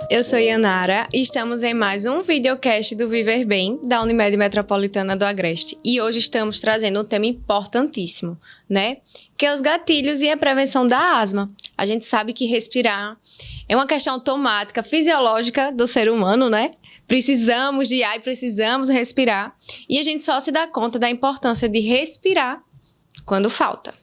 Eu sou Yanara e estamos em mais um videocast do Viver Bem, da Unimed Metropolitana do Agreste. E hoje estamos trazendo um tema importantíssimo, né? Que é os gatilhos e a prevenção da asma. A gente sabe que respirar é uma questão automática, fisiológica do ser humano, né? Precisamos de ar e precisamos respirar. E a gente só se dá conta da importância de respirar quando falta.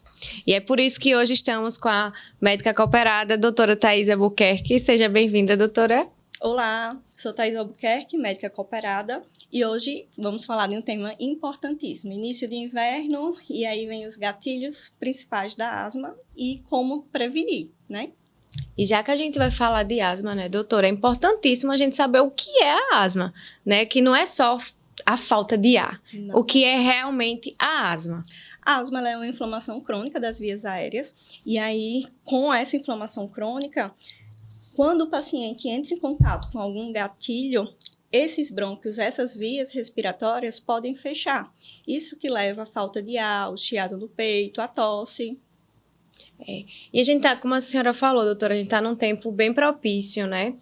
E é por isso que hoje estamos com a médica cooperada, doutora Thaís Albuquerque. Seja bem-vinda, doutora. Olá, sou Thaís Albuquerque, médica cooperada, e hoje vamos falar de um tema importantíssimo, início de inverno, e aí vem os gatilhos principais da asma e como prevenir, né? E já que a gente vai falar de asma, né, doutora, é importantíssimo a gente saber o que é a asma, né? Que não é só a falta de ar, Não. O que é realmente a asma. A asma ela é uma inflamação crônica das vias aéreas, e aí, com essa inflamação crônica, quando o paciente entra em contato com algum gatilho, esses brônquios, essas vias respiratórias podem fechar. Isso que leva à falta de ar, o chiado no peito, a tosse. E a gente tá, como a senhora falou, doutora, a gente tá num tempo bem propício, né?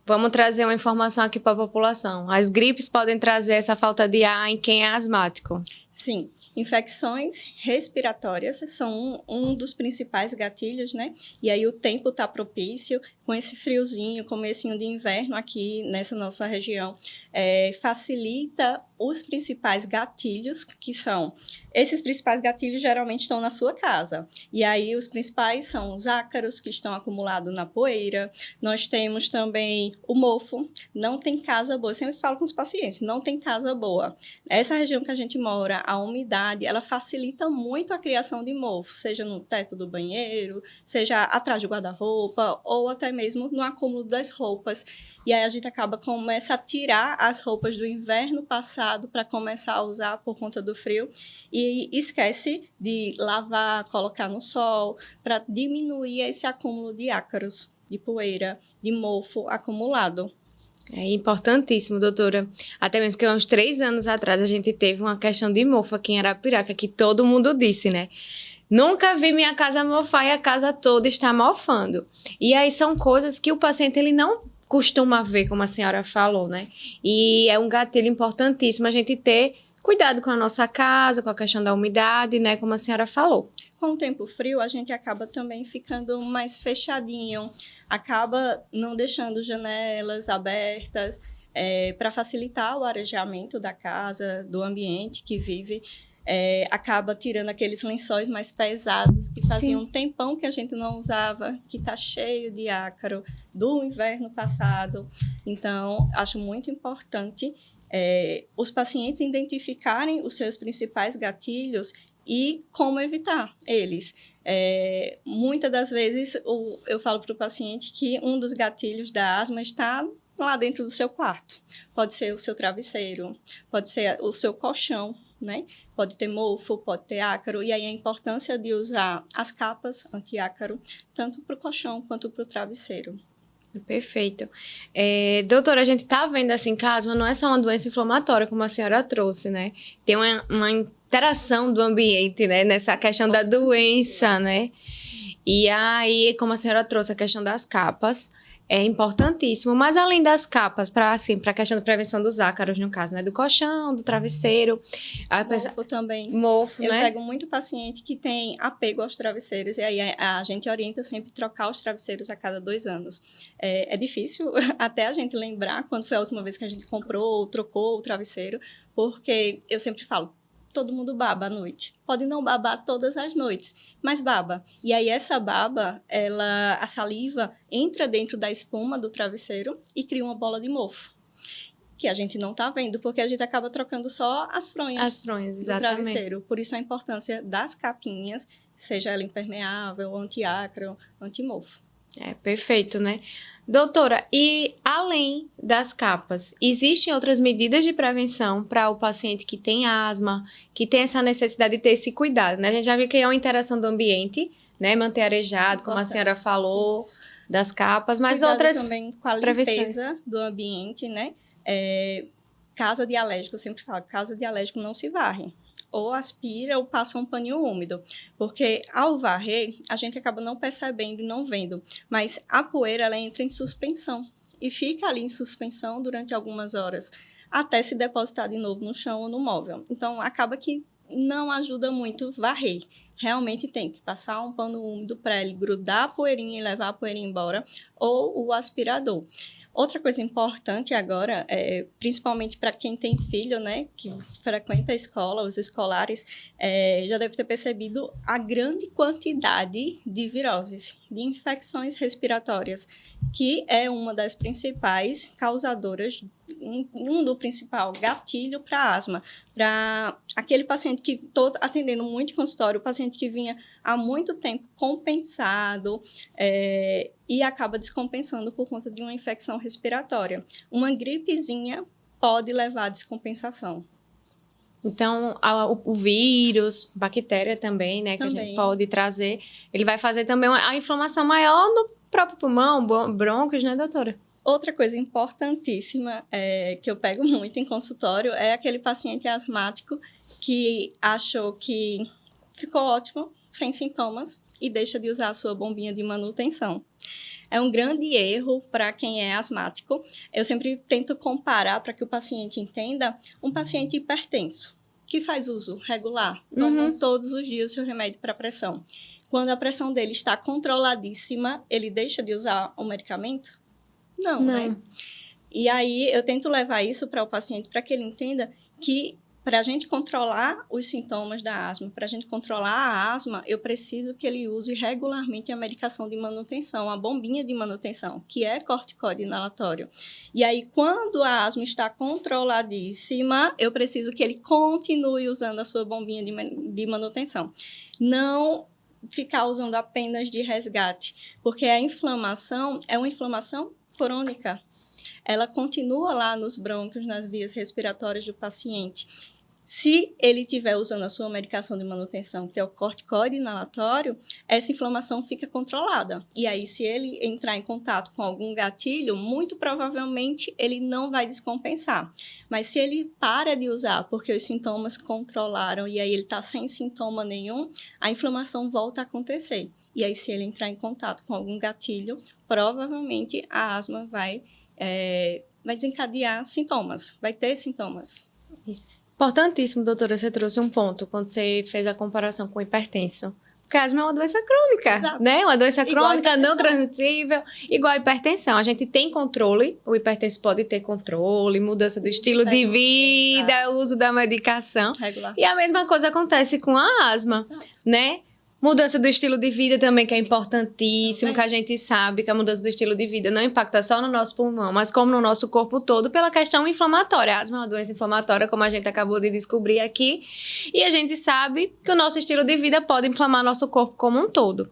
Vamos trazer uma informação aqui para a população. As gripes podem trazer essa falta de ar em quem é asmático. Sim, infecções respiratórias são um dos principais gatilhos, né? E aí o tempo está propício, com esse friozinho, comecinho de inverno aqui nessa nossa região, facilita os principais gatilhos, que são... Esses principais gatilhos geralmente estão na sua casa. E aí os principais são os ácaros, que estão acumulados na poeira. Nós temos também o mofo. Não tem casa boa. Eu sempre falo com os pacientes, não tem casa boa. Essa região que a gente mora, a umidade, ela facilita muito a criação de mofo, seja no teto do banheiro, seja atrás do guarda-roupa, ou até mesmo no acúmulo das roupas. E aí a gente começa a tirar as roupas do inverno passado para começar a usar por conta do frio e esquece de lavar, colocar no sol, para diminuir esse acúmulo de ácaros, de poeira, de mofo acumulado. É importantíssimo, doutora. Até mesmo que uns 3 anos atrás a gente teve uma questão de mofo aqui em Arapiraca, que todo mundo disse, né? Nunca vi minha casa mofar e a casa toda está mofando. E aí são coisas que o paciente ele não costuma ver, como a senhora falou, né? E é um gatilho importantíssimo a gente ter cuidado com a nossa casa, com a questão da umidade, né? Como a senhora falou. Com o tempo frio, a gente acaba também ficando mais fechadinho, acaba não deixando janelas abertas para facilitar o arejamento da casa, do ambiente que vive. Acaba tirando aqueles lençóis mais pesados que fazia um tempão que a gente não usava, que está cheio de ácaro do inverno passado. Então, acho muito importante os pacientes identificarem os seus principais gatilhos e como evitar eles. Muitas das vezes eu falo para o paciente que um dos gatilhos da asma está lá dentro do seu quarto. Pode ser o seu travesseiro, pode ser o seu colchão, né? Pode ter mofo, pode ter ácaro, e aí a importância de usar as capas anti-ácaro, tanto para o colchão quanto para o travesseiro. Perfeito. Doutora, a gente tá vendo assim que a asma não é só uma doença inflamatória, como a senhora trouxe, né? Tem uma interação do ambiente, né? Nessa questão da doença, né? E aí, como a senhora trouxe a questão das capas, é importantíssimo. Mas além das capas, para a questão da prevenção dos ácaros, no caso, né? Do colchão, do travesseiro. Mofo também. Mofo, Eu né? pego muito paciente que tem apego aos travesseiros, e aí a gente orienta sempre trocar os travesseiros a cada 2 anos. É difícil até a gente lembrar quando foi a última vez que a gente comprou ou trocou o travesseiro, porque eu sempre falo, todo mundo baba à noite. Pode não babar todas as noites, mas baba. E aí essa baba, a saliva entra dentro da espuma do travesseiro e cria uma bola de mofo, que a gente não está vendo, porque a gente acaba trocando só as fronhas do travesseiro. Por isso a importância das capinhas, seja ela impermeável, anti-ácaro, anti-mofo. Perfeito, né? Doutora, e além das capas, existem outras medidas de prevenção para o paciente que tem asma, que tem essa necessidade de ter esse cuidado, né? A gente já viu que é uma interação do ambiente, né? Manter arejado, como a senhora falou, das capas, mas cuidado outras também com a limpeza do ambiente, né? Casa de alérgico, eu sempre falo, casa de alérgico não se varre. Ou aspira ou passa um paninho úmido. Porque ao varrer, a gente acaba não percebendo e não vendo. Mas a poeira, ela entra em suspensão. e fica ali em suspensão durante algumas horas, até se depositar de novo no chão ou no móvel. Então, acaba que não ajuda muito varrer. Realmente tem que passar um pano úmido para ele grudar a poeirinha e levar a poeirinha embora, ou o aspirador. Outra coisa importante agora, principalmente para quem tem filho, né, que frequenta a escola, os escolares, já deve ter percebido a grande quantidade de viroses, de infecções respiratórias, que é uma das principais causadoras, do principal gatilho para asma. Para aquele paciente que estou atendendo muito em consultório, o paciente que vinha há muito tempo compensado e acaba descompensando por conta de uma infecção respiratória. Uma gripezinha pode levar à descompensação. Então, o vírus, bactéria também, né, que a gente pode trazer, ele vai fazer também a inflamação maior no próprio pulmão, brônquios, né, doutora? Outra coisa importantíssima que eu pego muito em consultório é aquele paciente asmático que achou que ficou ótimo, sem sintomas, e deixa de usar a sua bombinha de manutenção. É um grande erro para quem é asmático. Eu sempre tento comparar para que o paciente entenda um paciente hipertenso, que faz uso regular, toma todos os dias o seu remédio para pressão. Quando a pressão dele está controladíssima, ele deixa de usar o medicamento? Não, né? E aí eu tento levar isso para o paciente para que ele entenda que para a gente controlar os sintomas da asma, para a gente controlar a asma, eu preciso que ele use regularmente a medicação de manutenção, a bombinha de manutenção, que é corticoide inalatório. E aí, quando a asma está controladíssima, eu preciso que ele continue usando a sua bombinha de manutenção. Não ficar usando apenas de resgate, porque a inflamação é uma inflamação crônica. Ela continua lá nos brônquios, nas vias respiratórias do paciente. Se ele estiver usando a sua medicação de manutenção, que é o corticoide inalatório, essa inflamação fica controlada. E aí, se ele entrar em contato com algum gatilho, muito provavelmente ele não vai descompensar. Mas se ele para de usar porque os sintomas controlaram e aí ele está sem sintoma nenhum, a inflamação volta a acontecer. E aí, se ele entrar em contato com algum gatilho, provavelmente a asma vai desencadear sintomas, vai ter sintomas. Isso. Importantíssimo, doutora, você trouxe um ponto quando você fez a comparação com o hipertenso. Porque a asma é uma doença crônica, Exato. né? Uma doença crônica, não transmissível, igual a hipertensão. A gente tem controle, o hipertenso pode ter controle, mudança do estilo de vida, uso da medicação. Regular. E a mesma coisa acontece com a asma, né? Mudança do estilo de vida também, que é importantíssimo, que a gente sabe que a mudança do estilo de vida não impacta só no nosso pulmão, mas como no nosso corpo todo, pela questão inflamatória. A asma é uma doença inflamatória, como a gente acabou de descobrir aqui, e a gente sabe que o nosso estilo de vida pode inflamar nosso corpo como um todo.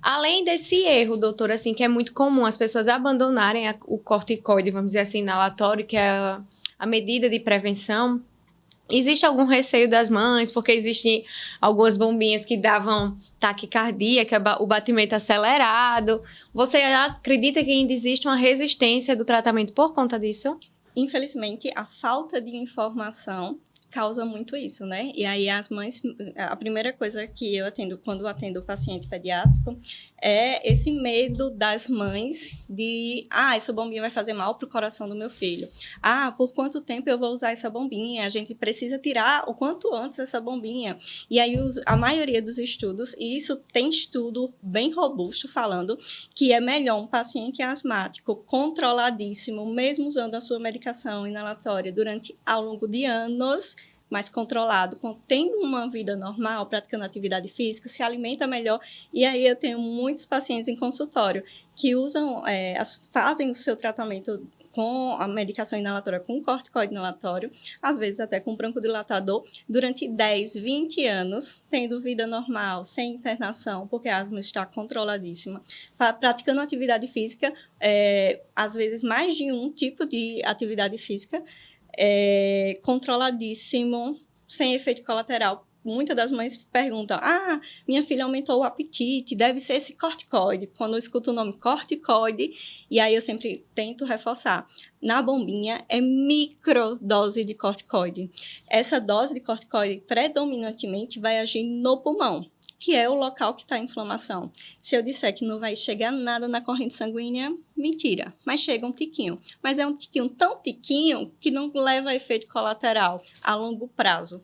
Além desse erro, doutora, assim, que é muito comum as pessoas abandonarem o corticoide, vamos dizer assim, inalatório, que é a medida de prevenção. Existe algum receio das mães, porque existem algumas bombinhas que davam taquicardia, que é o batimento acelerado. Você acredita que ainda existe uma resistência do tratamento por conta disso? Infelizmente, a falta de informação causa muito isso, né? E aí as mães, a primeira coisa que eu atendo quando eu atendo o paciente pediátrico é esse medo das mães de, essa bombinha vai fazer mal pro coração do meu filho. Por quanto tempo eu vou usar essa bombinha? A gente precisa tirar o quanto antes essa bombinha. E aí a maioria dos estudos, e isso tem estudo bem robusto falando que é melhor um paciente asmático controladíssimo, mesmo usando a sua medicação inalatória ao longo de anos, mais controlado, tendo uma vida normal, praticando atividade física, se alimenta melhor. E aí eu tenho muitos pacientes em consultório que fazem o seu tratamento com a medicação inalatória, com corticoide inalatório, às vezes até com broncodilatador, durante 10, 20 anos, tendo vida normal, sem internação, porque a asma está controladíssima, praticando atividade física, às vezes mais de um tipo de atividade física, controladíssimo, sem efeito colateral. Muitas das mães perguntam, minha filha aumentou o apetite, deve ser esse corticoide. Quando eu escuto o nome corticoide, e aí eu sempre tento reforçar, na bombinha é microdose de corticoide. Essa dose de corticoide predominantemente vai agir no pulmão. que é o local que está a inflamação. Se eu disser que não vai chegar nada na corrente sanguínea, mentira, mas chega um tiquinho. Mas é um tiquinho tão tiquinho que não leva a efeito colateral a longo prazo.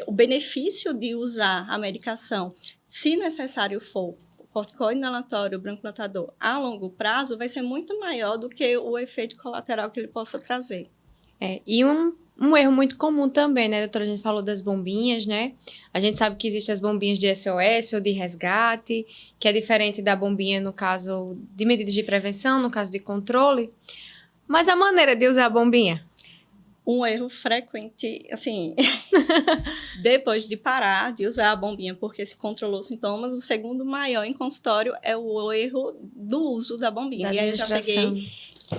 O benefício de usar a medicação, se necessário for, corticoide inalatório, broncodilatador, a longo prazo, vai ser muito maior do que o efeito colateral que ele possa trazer. E um erro muito comum também, né, doutora? A gente falou das bombinhas, né? A gente sabe que existem as bombinhas de SOS ou de resgate, que é diferente da bombinha no caso de medidas de prevenção, no caso de controle. Mas a maneira de usar a bombinha? Um erro frequente, assim, depois de parar de usar a bombinha porque se controlou os sintomas, o segundo maior em consultório é o erro do uso da bombinha. E aí eu já peguei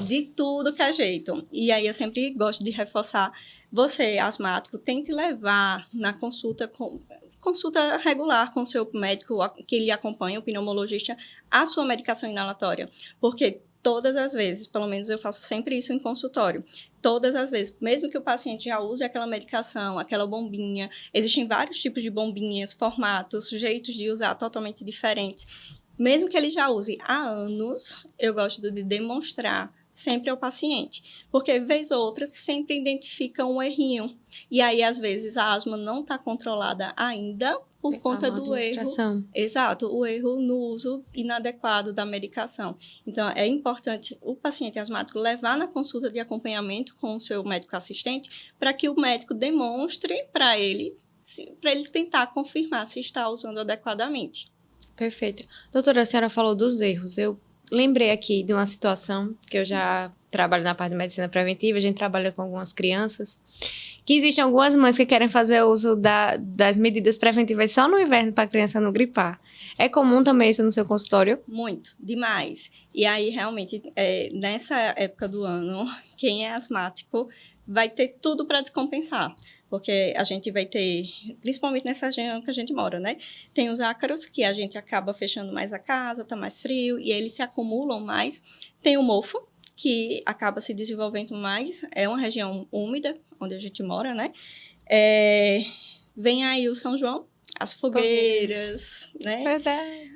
de tudo que é jeito. E aí eu sempre gosto de reforçar, você, asmático, tente levar na consulta regular com o seu médico, que ele acompanha, o pneumologista, a sua medicação inalatória. Porque todas as vezes, pelo menos eu faço sempre isso em consultório, todas as vezes, mesmo que o paciente já use aquela medicação, aquela bombinha, existem vários tipos de bombinhas, formatos, jeitos de usar totalmente diferentes. Mesmo que ele já use há anos, eu gosto de demonstrar sempre ao paciente, porque vez ou outra sempre identifica um errinho. E aí, às vezes, a asma não está controlada ainda por conta do erro. Exato, o erro no uso inadequado da medicação. Então, é importante o paciente asmático levar na consulta de acompanhamento com o seu médico assistente para que o médico demonstre para ele tentar confirmar se está usando adequadamente. Perfeito. Doutora, a senhora falou dos erros. Eu lembrei aqui de uma situação que eu já trabalho na parte de medicina preventiva, a gente trabalha com algumas crianças, que existem algumas mães que querem fazer uso das medidas preventivas só no inverno para a criança não gripar. É comum também isso no seu consultório? Muito, demais. E aí, realmente, nessa época do ano, quem é asmático vai ter tudo para descompensar. Porque a gente vai ter, principalmente nessa região que a gente mora, né? Tem os ácaros, que a gente acaba fechando mais a casa, tá mais frio, e eles se acumulam mais. Tem o mofo, que acaba se desenvolvendo mais. É uma região úmida, onde a gente mora, né? Vem aí o São João, as fogueiras, né? Verdade.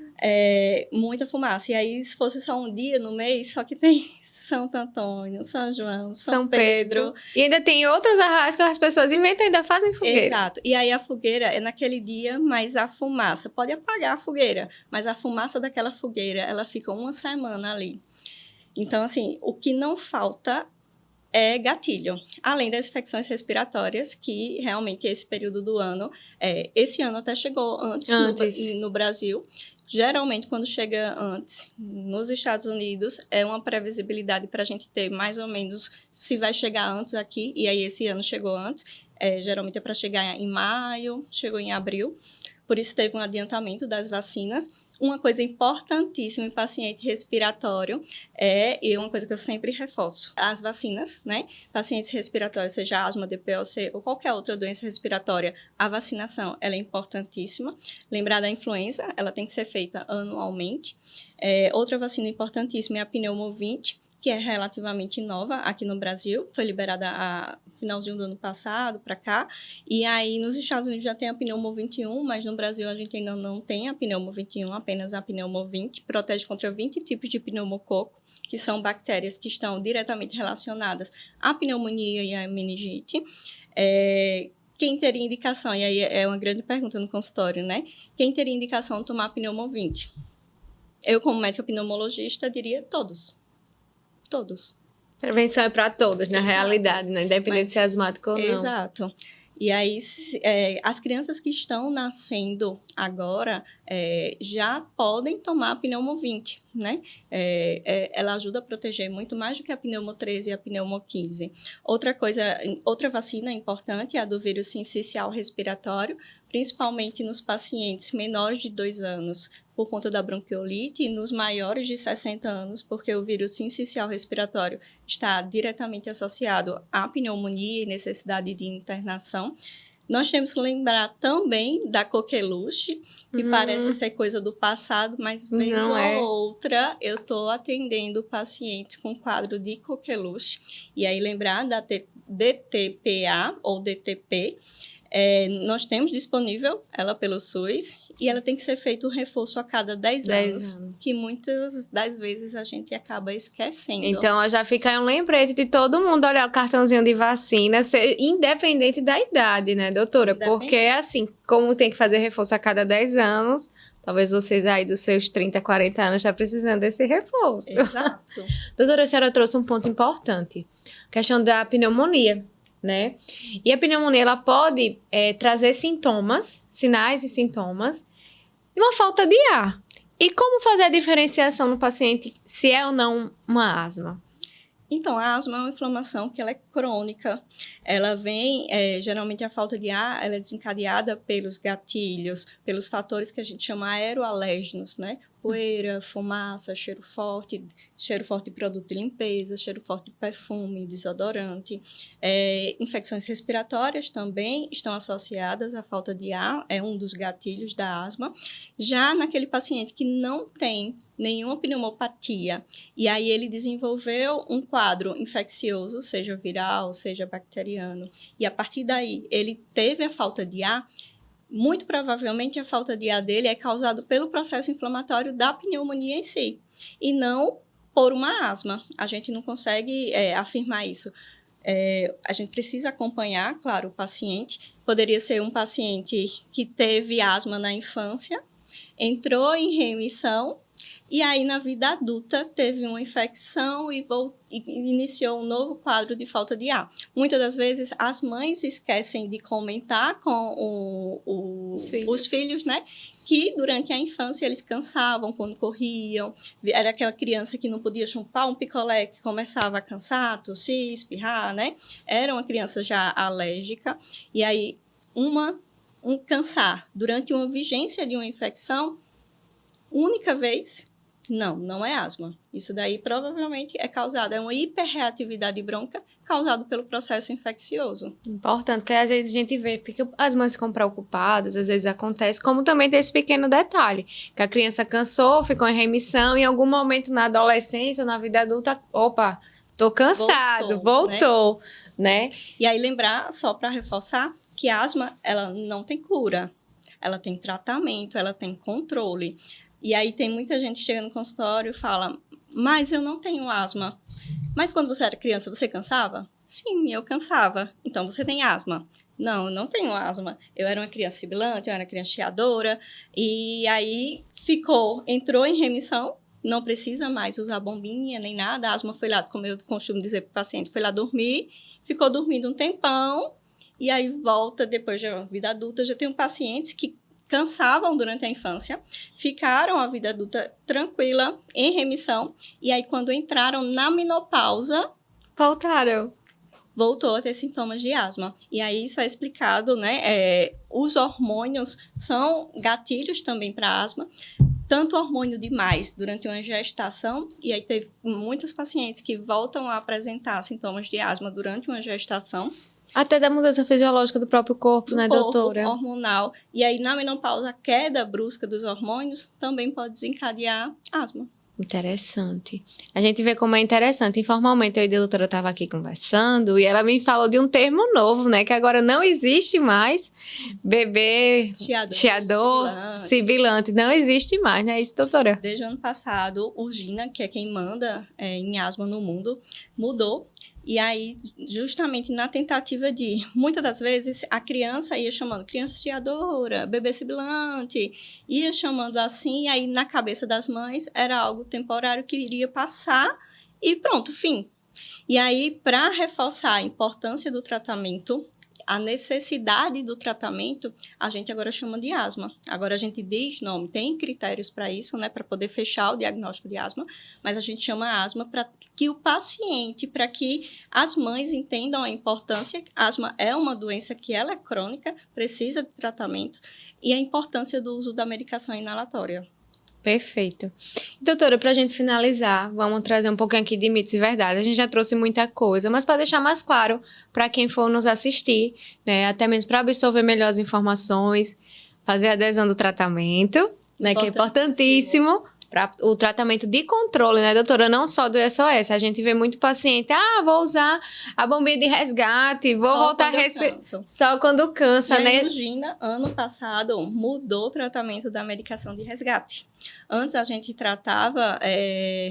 Muita fumaça. E aí, se fosse só um dia no mês, só que tem Santo Antônio, São João, São Pedro. E ainda tem outros arraiais que as pessoas inventam e ainda fazem fogueira. Exato. E aí a fogueira é naquele dia, mas a fumaça pode apagar a fogueira, mas a fumaça daquela fogueira, ela fica uma semana ali. Então, assim, o que não falta é gatilho, além das infecções respiratórias, que realmente esse período do ano, esse ano até chegou antes. No Brasil. Geralmente, quando chega antes, nos Estados Unidos, é uma previsibilidade para a gente ter mais ou menos se vai chegar antes aqui, e aí esse ano chegou antes, geralmente é para chegar em maio, chegou em abril, por isso teve um adiantamento das vacinas. Uma coisa importantíssima em paciente respiratório e uma coisa que eu sempre reforço, as vacinas, né? Pacientes respiratórios, seja asma, DPOC ou qualquer outra doença respiratória, a vacinação, ela é importantíssima. Lembrar da influenza, ela tem que ser feita anualmente. Outra vacina importantíssima é a pneumovinte, que é relativamente nova aqui no Brasil, foi liberada a finalzinho do ano passado para cá, e aí nos Estados Unidos já tem a Pneumo 21, mas no Brasil a gente ainda não tem a Pneumo 21, apenas a Pneumo 20, protege contra 20 tipos de pneumococo, que são bactérias que estão diretamente relacionadas à pneumonia e à meningite. Quem teria indicação, e aí é uma grande pergunta no consultório, né? Quem teria indicação de tomar a Pneumo 20? Eu, como médica pneumologista, diria todos. Todos. Prevenção é para todos, na realidade, né? Independente de ser asmático ou não. Exato. E aí, as crianças que estão nascendo agora já podem tomar a Pneumo 20, né? Ela ajuda a proteger muito mais do que a Pneumo 13 e a Pneumo 15. Outra vacina importante é a do vírus sincicial respiratório, principalmente nos pacientes menores de 2 anos, por conta da bronquiolite, e nos maiores de 60 anos, porque o vírus sincicial respiratório está diretamente associado à pneumonia e necessidade de internação. Nós temos que lembrar também da coqueluche, que parece ser coisa do passado, mas vez ou outra eu estou atendendo pacientes com quadro de coqueluche. E aí lembrar da DTPA ou DTP, Nós temos disponível ela pelo SUS e ela tem que ser feito um reforço a cada 10 anos, que muitas das vezes a gente acaba esquecendo. Então, já fica aí um lembrete de todo mundo olhar o cartãozinho de vacina, independente da idade, né, doutora? Porque, assim, como tem que fazer reforço a cada 10 anos, talvez vocês aí dos seus 30, 40 anos já precisando desse reforço. Exato. Doutora, a senhora trouxe um ponto importante, a questão da pneumonia, né? E a pneumonia, ela pode trazer sintomas, sinais e sintomas, de uma falta de ar. E como fazer a diferenciação no paciente se é ou não uma asma? Então, a asma é uma inflamação que ela é crônica. Ela vem, geralmente a falta de ar, ela é desencadeada pelos gatilhos, pelos fatores que a gente chama aeroalérgenos, né? Poeira, fumaça, cheiro forte de produto de limpeza, cheiro forte de perfume, desodorante. Infecções respiratórias também estão associadas à falta de ar, é um dos gatilhos da asma. Já naquele paciente que não tem nenhuma pneumopatia, e aí ele desenvolveu um quadro infeccioso, seja viral, seja bacteriano, e a partir daí ele teve a falta de ar, muito provavelmente a falta de ar dele é causado pelo processo inflamatório da pneumonia em si, e não por uma asma. A gente não consegue afirmar isso. A gente precisa acompanhar, claro, o paciente. Poderia ser um paciente que teve asma na infância, entrou em remissão, e aí, na vida adulta, teve uma infecção e iniciou um novo quadro de falta de ar. Muitas das vezes, as mães esquecem de comentar com os filhos, né? Que durante a infância eles cansavam quando corriam. Era aquela criança que não podia chupar um picolé, que começava a cansar, tossir, espirrar, né? Era uma criança já alérgica. E aí, um cansar durante uma vigência de uma infecção, única vez, não é asma. Isso daí provavelmente é uma hiperreatividade brônquica causada pelo processo infeccioso. Importante, porque às vezes a gente vê, porque as mães ficam preocupadas, às vezes acontece, como também tem esse pequeno detalhe, que a criança cansou, ficou em remissão, em algum momento na adolescência ou na vida adulta, opa, tô cansado, voltou, né? E aí lembrar, só para reforçar, que a asma, ela não tem cura, ela tem tratamento, ela tem controle. E aí tem muita gente que chega no consultório e fala, mas eu não tenho asma. Mas quando você era criança, você cansava? Sim, eu cansava. Então você tem asma? Não, eu não tenho asma. Eu era uma criança sibilante, eu era uma criança chiadora. E aí entrou em remissão, não precisa mais usar bombinha nem nada. A asma foi lá, como eu costumo dizer para o paciente, foi lá dormir, ficou dormindo um tempão. E aí volta depois da vida adulta. Já tenho pacientes que cansavam durante a infância, ficaram a vida adulta tranquila, em remissão, e aí quando entraram na menopausa, voltou a ter sintomas de asma. E aí isso é explicado, né? Os hormônios são gatilhos também para asma, tanto hormônio demais durante uma gestação, e aí teve muitos pacientes que voltam a apresentar sintomas de asma durante uma gestação, até da mudança fisiológica do próprio corpo, né, doutora? Hormonal. E aí, na menopausa, a queda brusca dos hormônios também pode desencadear asma. Interessante. A gente vê como é interessante. Informalmente, eu e a doutora estava aqui conversando e ela me falou de um termo novo, né? Que agora não existe mais. Bebê, chiador, sibilante. Não existe mais, não é isso, doutora? Desde o ano passado, o GINA, que é quem manda em asma no mundo, mudou. E aí, justamente na tentativa de, muitas das vezes, a criança ia chamando criança chiadora, bebê sibilante, ia chamando assim, e aí na cabeça das mães era algo temporário que iria passar e pronto, fim. E aí, para reforçar a importância do tratamento, a necessidade do tratamento, a gente agora chama de asma. Agora a gente diz nome, tem critérios para isso, né, para poder fechar o diagnóstico de asma, mas a gente chama asma para que o paciente, para que as mães entendam a importância. Asma é uma doença que ela é crônica, precisa de tratamento, e a importância do uso da medicação inalatória. Perfeito. Doutora, para a gente finalizar, vamos trazer um pouquinho aqui de mitos e verdades. A gente já trouxe muita coisa, mas para deixar mais claro para quem for nos assistir, né, até mesmo para absorver melhor as informações, fazer a adesão do tratamento, né, que é importantíssimo, para o tratamento de controle, né, doutora? Não só do SOS. A gente vê muito paciente, vou usar a bombinha de resgate, vou Só voltar a quando eu respirar. canso. Só quando cansa, E né? a Imugina, ano passado, mudou o tratamento da medicação de resgate. Antes a gente tratava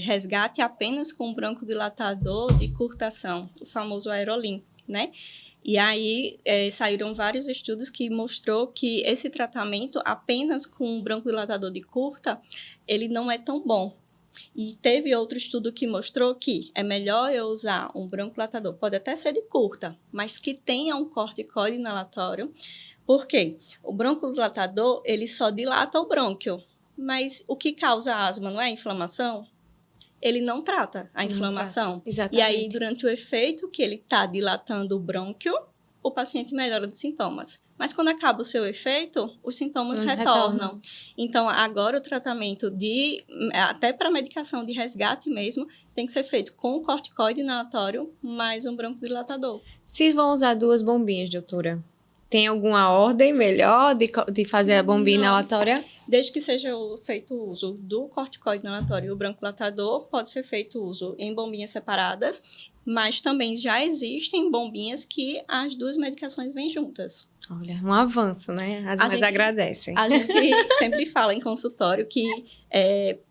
resgate apenas com broncodilatador de curta ação, o famoso Aerolim, né? E aí saíram vários estudos que mostrou que esse tratamento apenas com um broncodilatador de curta, ele não é tão bom. E teve outro estudo que mostrou que é melhor eu usar um broncodilatador, pode até ser de curta, mas que tenha um corticoide inalatório. Por quê? O broncodilatador, ele só dilata o brônquio, mas o que causa asma não é a inflamação? Ele não trata a inflamação. Exatamente. E aí, durante o efeito que ele está dilatando o brônquio, o paciente melhora dos sintomas. Mas quando acaba o seu efeito, os sintomas retornam. Então, agora o tratamento até para medicação de resgate mesmo, tem que ser feito com corticoide inalatório mais um broncodilatador. Se vão usar 2 bombinhas, doutora, tem alguma ordem melhor de fazer a bombinha inalatória? Desde que seja feito o uso do corticoide inalatório e o broncodilatador, pode ser feito uso em bombinhas separadas, mas também já existem bombinhas que as 2 medicações vêm juntas. Olha, um avanço, né? As mães agradecem. A gente sempre fala em consultório que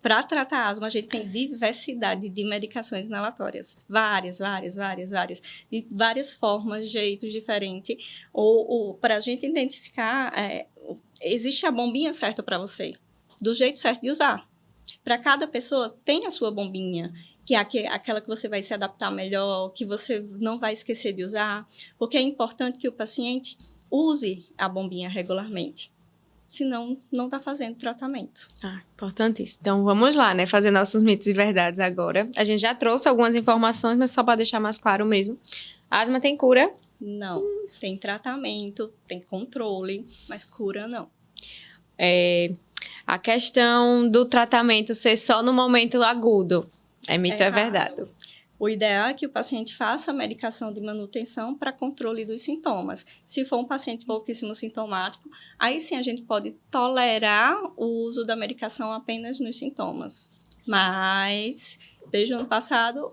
para tratar asma a gente tem diversidade de medicações inalatórias. Várias. De várias formas, jeitos diferentes. Ou para a gente identificar, existe a bombinha certa para você, do jeito certo de usar. Para cada pessoa tem a sua bombinha, que é aquela que você vai se adaptar melhor, que você não vai esquecer de usar, porque é importante que o paciente use a bombinha regularmente, senão não está fazendo tratamento. Importantíssimo. Então, vamos lá, né? Fazer nossos mitos e verdades agora. A gente já trouxe algumas informações, mas só para deixar mais claro mesmo. Asma tem cura? Não. Tem tratamento, tem controle, mas cura não. A questão do tratamento ser só no momento agudo. É mito, é verdade? O ideal é que o paciente faça a medicação de manutenção para controle dos sintomas. Se for um paciente pouquíssimo sintomático, aí sim a gente pode tolerar o uso da medicação apenas nos sintomas. Mas, desde o ano passado,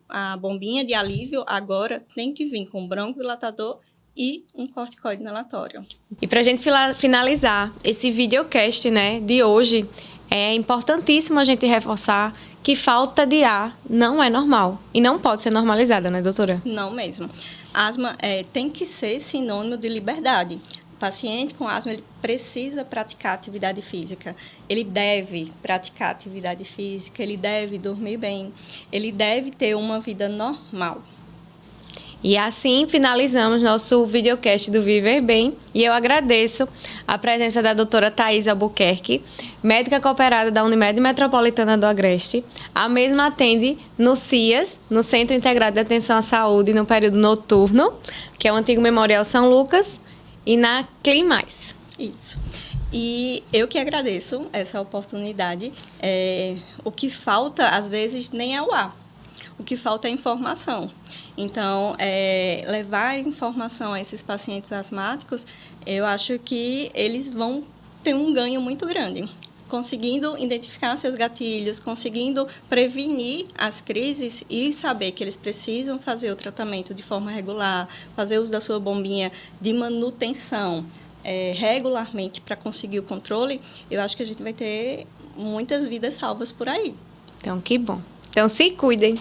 a bombinha de alívio agora tem que vir com broncodilatador e um corticoide inalatório. E para a gente finalizar esse videocast, né, de hoje, é importantíssimo a gente reforçar que falta de ar não é normal e não pode ser normalizada, né, doutora? Não mesmo. Asma tem que ser sinônimo de liberdade. O paciente com asma ele precisa praticar atividade física. Ele deve praticar atividade física, ele deve dormir bem, ele deve ter uma vida normal. E assim finalizamos nosso videocast do Viver Bem. E eu agradeço a presença da doutora Thaís Albuquerque, médica cooperada da Unimed Metropolitana do Agreste. A mesma atende no CIAS, no Centro Integrado de Atenção à Saúde, no período noturno, que é o antigo Memorial São Lucas, e na Climais. Isso. E eu que agradeço essa oportunidade. O que falta, às vezes, nem é o ar. O que falta é informação. Então, levar informação a esses pacientes asmáticos, eu acho que eles vão ter um ganho muito grande. Conseguindo identificar seus gatilhos, conseguindo prevenir as crises e saber que eles precisam fazer o tratamento de forma regular, fazer uso da sua bombinha de manutenção regularmente para conseguir o controle, eu acho que a gente vai ter muitas vidas salvas por aí. Então, que bom. Então, se cuidem.